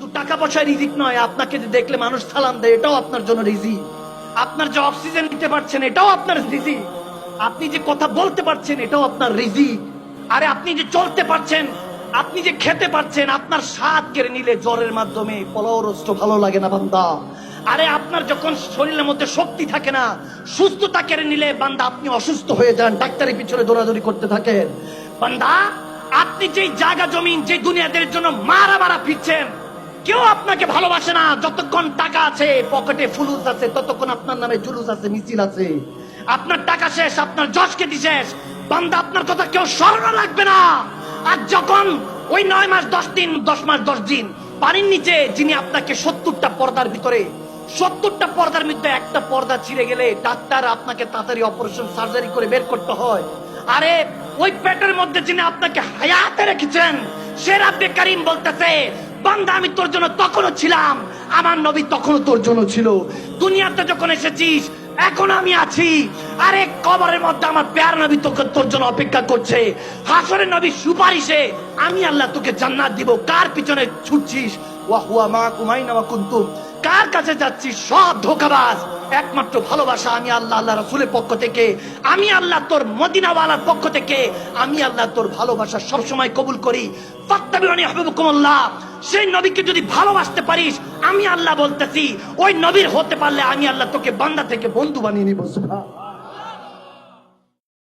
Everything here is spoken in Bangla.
শুধু টাকা পয়সা রিজিক নয়, আপনাকে যে দেখলে মানুষ সালাম দেয় এটাও আপনার জন্য রিজিক। আপনার যে অক্সিজেন নিতে পারছেন এটাও আপনার রিজিক। আপনি যে কথা বলতে পারছেন এটাও আপনার রিজিক। আরে আপনি যে চলতে পারছেন, আপনি যে খেতে পারছেন, আপনার স্বাদ কেড়ে নিলে জ্বরের মাধ্যমে পোলাও রোস্ট ভালো লাগে না বান্দা। আরে আপনার যখন শরীরের মধ্যে শক্তি থাকে না, সুস্থতা কেড়ে নিলে বান্দা আপনি অসুস্থ হয়ে যান, ডাক্তারের পিছনে দৌড়াদৌড়ি করতে থাকেন। বান্দা আপনি যেই জায়গা জমিন যে দুনিয়াদের জন্য মারা মারা ফিরছেন, কেউ আপনাকে ভালোবাসে না। যতক্ষণ টাকা আছে, পকেটে ফুলুস আছে, ততক্ষণ আপনার নামে জুলুস আছে, মিছিল আছে। আপনার টাকা শেষ, আপনার যশ খ্যাতি শেষ, বান্দা আপনার কথা কেউ স্মরণ রাখবে না। আর যখন ওই 9 মাস 10 দিন, 10 মাস 10 দিন পানির নিচে যিনি আপনাকে 70টা পর্দার ভিতরে, 70টা পর্দার মধ্যে একটা পর্দা ছিঁড়ে গেলে ডাক্তার আপনাকে তাড়াতাড়ি অপারেশন সার্জারি করে বের করতে হয়। আরে ওই পেটের মধ্যে যিনি আপনাকে হায়াতে রেখেছেন, সে রাব্বে কারীম বলতেছে, বান্দা আমি তোর জন্য তখনও ছিলাম, আমার নবী তখনও তোর জন্য ছিল। দুনিয়াতে যখন এসেছিস এখন আমি আছি। আরে কবরের মধ্যে আমার প্যার নবী তোকে তোর জন্য অপেক্ষা করছে। হাসরের নবী সুপারিশে আমি আল্লাহ তোকে জান্নাত দিব। কার পিছনে ছুটছিস? ওয়া হুয়া মাকুম আইনামা কুনতুম। কার কাছে যাচ্ছিস? সব ধোঁকাবাজ। একমাত্র ভালোবাসা আমি আল্লাহ, আল্লাহ রাসূলের পক্ষ থেকে, আমি আল্লাহ তোর মদিনাওয়ালার পক্ষ থেকে, আমি আল্লাহ তোর ভালোবাসা সবসময় কবুল করি। ফাত্তাবিউনি আহবিবুকুমুল্লাহ। সেই নবীকে যদি ভালোবাসতে পারিস, আমি আল্লাহ বলতেছি ওই নবীর হতে পারলে আমি আল্লাহ তোকে বান্দা থেকে বন্ধু বানিয়ে নিব। সুবহানাল্লাহ।